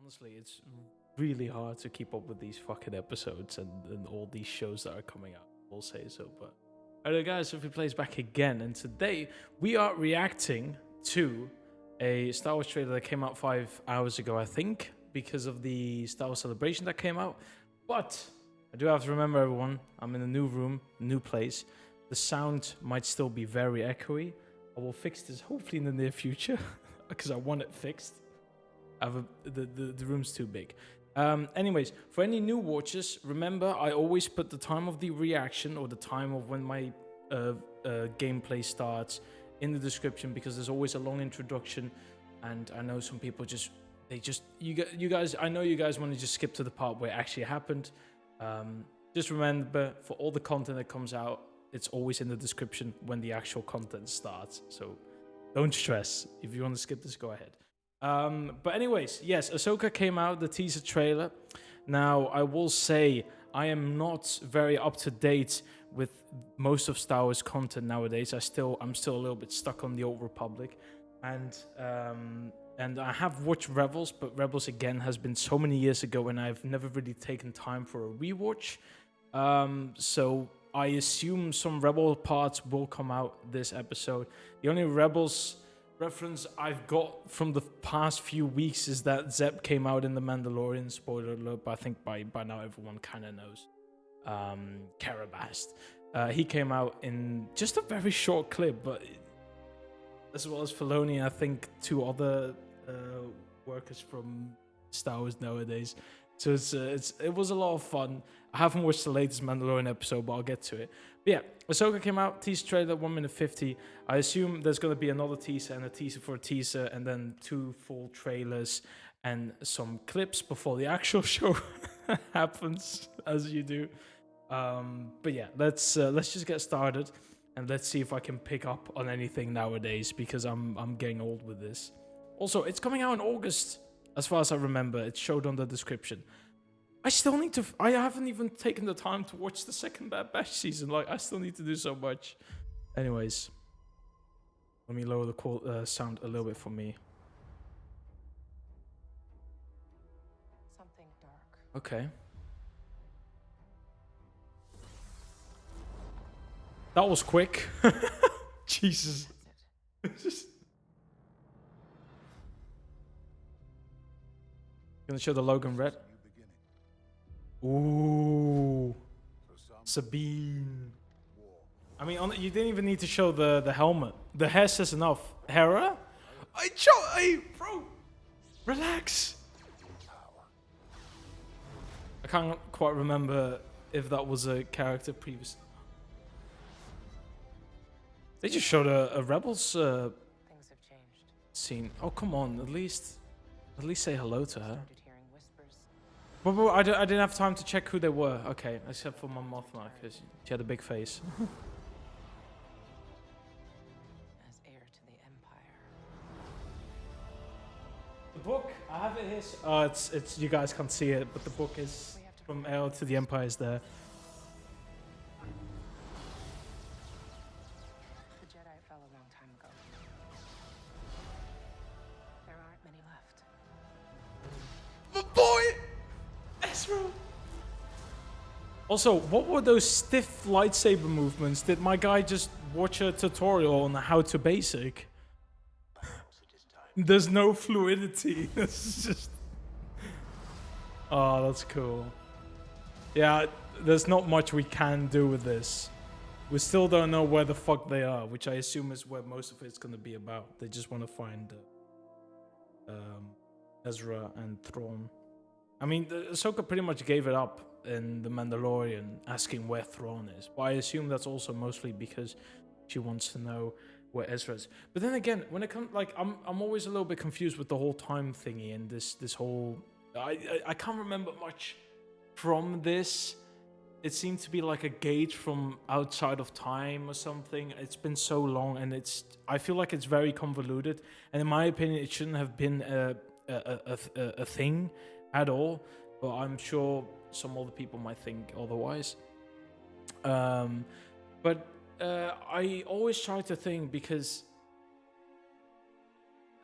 Honestly, it's really hard to keep up with these fucking episodes and all these shows that are coming out. We'll say so, but alright, guys, if we plays back again, and today we are reacting to a Star Wars trailer that came out 5 hours ago, I think, because of the Star Wars Celebration that came out. But I do have to remember, everyone, I'm in a new room, a new place. The sound might still be very echoey. I will fix this hopefully in the near future because I want it fixed. The room's too big. Anyways, for any new watchers, remember I always put the time of the reaction or the time of when my gameplay starts in the description, because there's always a long introduction, and I know some people you guys I know you guys want to just skip to the part where it actually happened. Just remember, for all the content that comes out, it's always in the description when the actual content starts, so don't stress. If you want to skip this, go ahead. But anyways, yes, Ahsoka came out, the teaser trailer. Now, I will say I am not very up to date with most of Star Wars content nowadays. I'm still a little bit stuck on the Old Republic, and I have watched Rebels, but Rebels again has been so many years ago, and I've never really taken time for a rewatch. So I assume some Rebel parts will come out this episode. The only Rebels reference I've got from the past few weeks is that Zeb came out in The Mandalorian. Spoiler alert, but I think by now everyone kind of knows. Carabast. He came out in just a very short clip, but as well as Filoni, I think 2 other workers from Star Wars nowadays. So it was a lot of fun. I haven't watched the latest Mandalorian episode, but I'll get to it. But yeah, Ahsoka came out, teaser trailer, 1 minute 50. I assume there's going to be another teaser and a teaser for a teaser, and then 2 full trailers and some clips before the actual show happens, as you do. But yeah, let's just get started, and let's see if I can pick up on anything nowadays, because I'm getting old with this. Also, it's coming out in August, as far as I remember. It showed on the description. I haven't even taken the time to watch the second Bad Batch season. Like, I still need to do so much. Anyways, let me lower the sound a little bit for me. Something dark. Okay. That was quick. Jesus. Gonna show the Logan Red. Ooh, Sabine. I mean, you didn't even need to show the helmet. The hair says enough. Hera? Hey, bro, relax. I can't quite remember if that was a character previous. They just showed a Rebels Things have changed. scene. Oh, come on, at least say hello to her. Started hearing whispers. But I didn't have time to check who they were. Okay, except for my Mothma, because she had a big face. As heir to the Empire. The book, I have it here. It's you guys can't see it, but the book is from Heir to the Empire is there. The Jedi fell a long time ago. There aren't many left. My boy, Ezra. Also, what were those stiff lightsaber movements? Did my guy just watch a tutorial on how to basic? There's no fluidity. It's just. Oh, that's cool. Yeah, there's not much we can do with this. We still don't know where the fuck they are, which I assume is where most of it's gonna be about. They just want to find Ezra and Thrawn. I mean, Ahsoka pretty much gave it up in The Mandalorian, asking where Thrawn is. But I assume that's also mostly because she wants to know where Ezra is. But then again, when it comes, like, I'm always a little bit confused with the whole time thingy and this whole. I can't remember much from this. It seemed to be like a gauge from outside of time or something. It's been so long, and I feel like it's very convoluted. And in my opinion, it shouldn't have been a thing at all. But I'm sure some other people might think otherwise. But I always try to think, because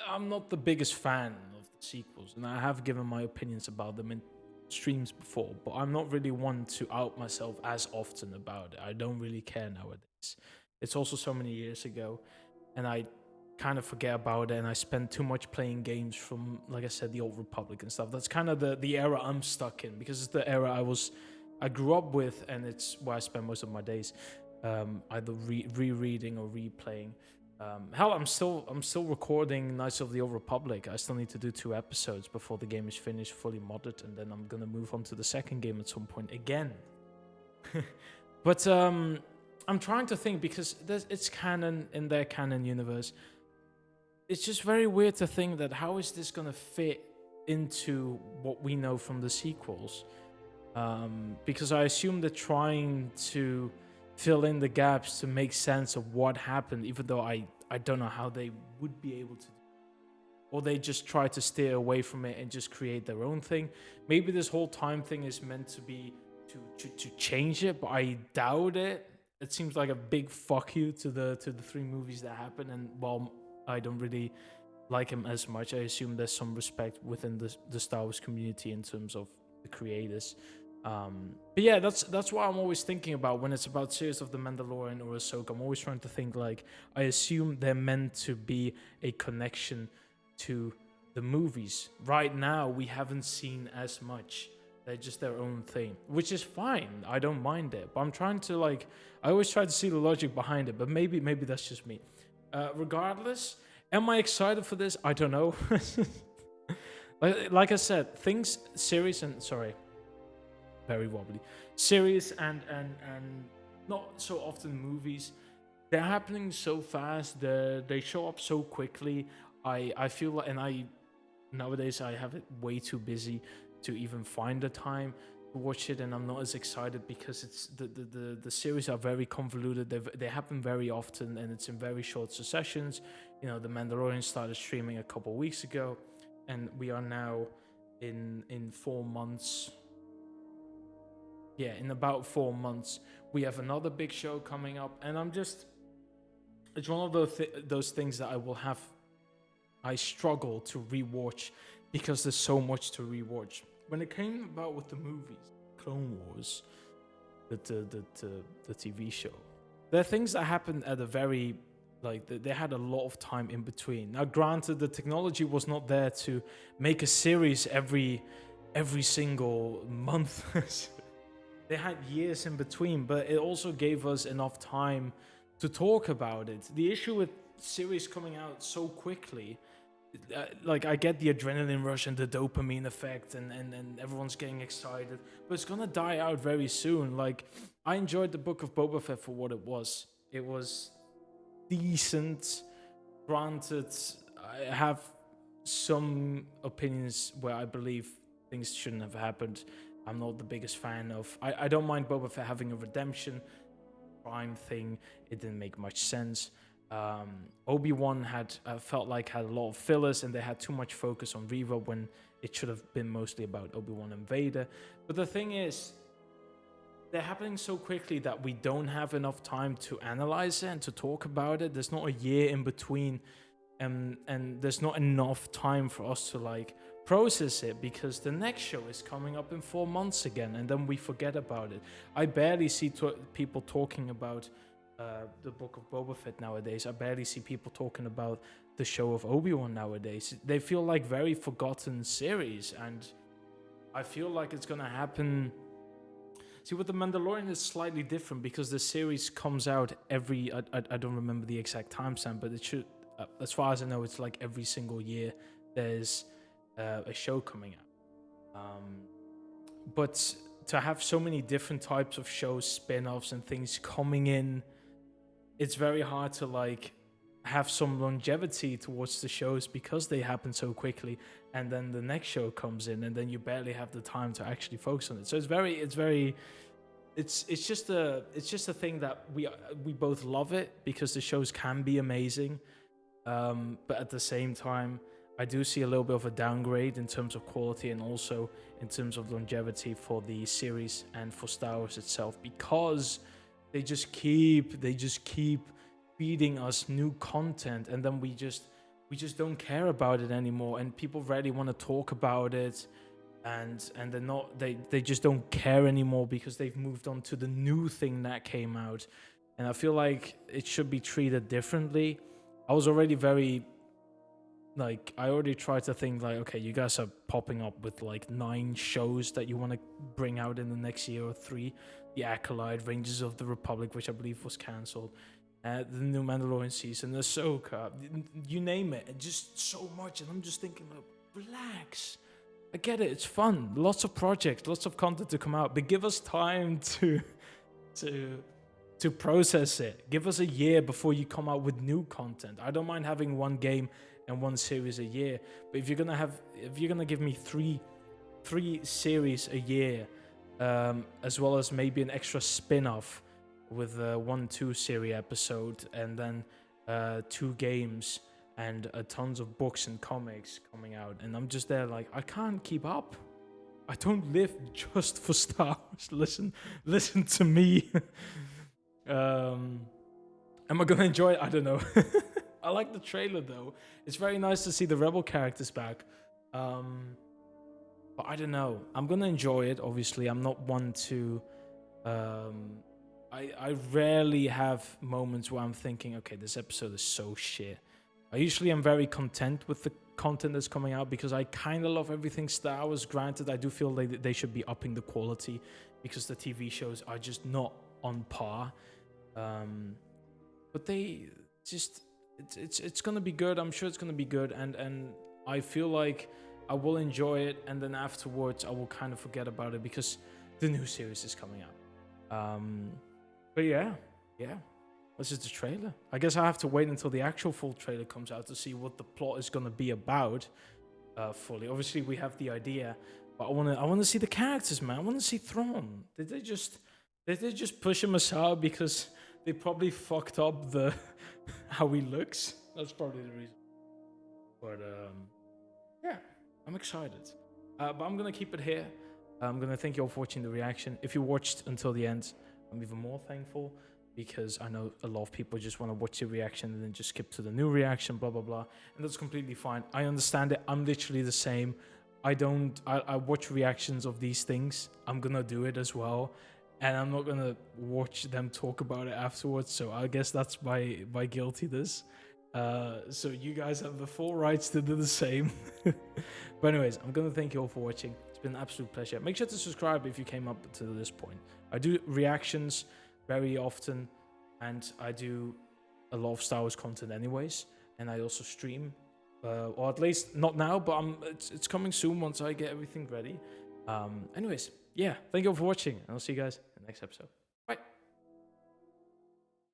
I'm not the biggest fan of the sequels, and I have given my opinions about them in streams before, but I'm not really one to out myself as often about it. I don't really care nowadays. It's also so many years ago, and I kind of forget about it, and I spend too much playing games from, like I said, the Old Republic and stuff. That's kind of the era I'm stuck in, because it's the era I grew up with, and it's where I spend most of my days, either rereading or replaying. Hell, I'm still recording Knights of the Old Republic. I still need to do 2 episodes before the game is finished, fully modded, and then I'm gonna move on to the second game at some point again. But I'm trying to think, because it's canon in their canon universe. It's just very weird to think that how is this gonna fit into what we know from the sequels? Because I assume they're trying to fill in the gaps to make sense of what happened, even though I don't know how they would be able to. Or they just try to steer away from it and just create their own thing. Maybe this whole time thing is meant to be to change it, but I doubt it. It seems like a big fuck you to the 3 movies that happen, and while I don't really like him as much, I assume there's some respect within the Star Wars community in terms of the creators. But yeah, that's what I'm always thinking about when it's about series of The Mandalorian or Ahsoka. I'm always trying to think, like, I assume they're meant to be a connection to the movies. Right now, we haven't seen as much. They're just their own thing, which is fine. I don't mind it, but I'm trying to, like, I always try to see the logic behind it, but maybe that's just me. Regardless, am I excited for this? I don't know. like I said, very wobbly. Series and not so often movies. They're happening so fast. They show up so quickly. I feel like, and nowadays I have it way too busy to even find the time to watch it, and I'm not as excited because it's the series are very convoluted. They happen very often, and it's in very short successions. You know, The Mandalorian started streaming a couple weeks ago, and we are now in 4 months. Yeah, in about 4 months, we have another big show coming up, and it's one of those things that I struggle to rewatch because there's so much to rewatch. When it came about with the movies, Clone Wars, the TV show, there are things that happened at a very, like, they had a lot of time in between. Now, granted, the technology was not there to make a series every single month. They had years in between, but it also gave us enough time to talk about it. The issue with series coming out so quickly, like, I get the adrenaline rush and the dopamine effect, and everyone's getting excited, but it's gonna die out very soon. Like, I enjoyed the Book of Boba Fett for what it was. It was decent. Granted, I have some opinions where I believe things shouldn't have happened. I'm not the biggest fan of. I don't mind Boba Fett having a redemption crime thing. It didn't make much sense. Obi-Wan felt like had a lot of fillers, and they had too much focus on Reva when it should have been mostly about Obi-Wan and Vader. But the thing is, they're happening so quickly that we don't have enough time to analyze it and to talk about it. There's not a year in between, and there's not enough time for us to, like, process it, because the next show is coming up in 4 months again, and then we forget about it. I barely see people talking about the Book of Boba Fett nowadays. I barely see people talking about the show of Obi-Wan nowadays. They feel like very forgotten series, and I feel like it's gonna happen. See, with The Mandalorian, it's slightly different because the series comes out every. I don't remember the exact timestamp, but it should, as far as I know, it's like every single year there's a show coming out. But to have so many different types of shows, spin-offs, and things coming in, it's very hard to, like, have some longevity towards the shows because they happen so quickly, and then the next show comes in, and then you barely have the time to actually focus on it. So it's just a thing that we both love it because the shows can be amazing, but at the same time, I do see a little bit of a downgrade in terms of quality and also in terms of longevity for the series and for Star Wars itself, because they just keep feeding us new content, and then we just we just don't care about it anymore, and people rarely want to talk about it, and they just don't care anymore because they've moved on to the new thing that came out. And I feel like it should be treated differently. I was already very, like, I already tried to think like, okay, you guys are popping up with like 9 shows that you want to bring out in the next year or 3. The Acolyte, Rangers of the Republic, which I believe was cancelled, the new Mandalorian season, Ahsoka, you name it, and just so much. And I'm just thinking, like, relax. I get it, it's fun. Lots of projects, lots of content to come out, but give us time to process it. Give us a year before you come out with new content. I don't mind having 1 game and 1 series a year, but if you're gonna give me three series a year, as well as maybe an extra spin-off with a 1-2 series episode, and then 2 games and tons of books and comics coming out, and I'm just there like, I can't keep up. I don't live just for Star Wars. Listen to me. Am I gonna enjoy it? I don't know. I like the trailer though. It's very nice to see the Rebel characters back. But I don't know. I'm gonna enjoy it. Obviously, I'm not one to. I rarely have moments where I'm thinking, okay, this episode is so shit. I usually am very content with the content that's coming out because I kind of love everything Star Wars. Granted, I do feel like they should be upping the quality because the TV shows are just not on par. But they just, it's gonna be good. I'm sure it's gonna be good, and I feel like I will enjoy it, and then afterwards I will kind of forget about it because the new series is coming out. But yeah, this is the trailer. I guess I have to wait until the actual full trailer comes out to see what the plot is gonna be about fully. Obviously, we have the idea, but I wanna see the characters, man. I wanna see Thrawn. Did they just push him aside because they probably fucked up the how he looks? That's probably the reason. But yeah, I'm excited. But I'm gonna keep it here. I'm gonna thank you all for watching the reaction. If you watched until the end, I'm even more thankful because I know a lot of people just want to watch the reaction and then just skip to the new reaction, blah blah blah, and that's completely fine. I understand it. I'm literally the same. I watch reactions of these things. I'm gonna do it as well. And I'm not gonna watch them talk about it afterwards, so I guess that's my guiltiness. So you guys have the full rights to do the same. But anyways, I'm gonna thank you all for watching. It's been an absolute pleasure. Make sure to subscribe if you came up to this point. I do reactions very often, and I do a lot of Star Wars content anyways, and I also stream, or at least not now, but it's coming soon once I get everything ready. Anyways, yeah, thank you all for watching, and I'll see you guys in the next episode. Bye.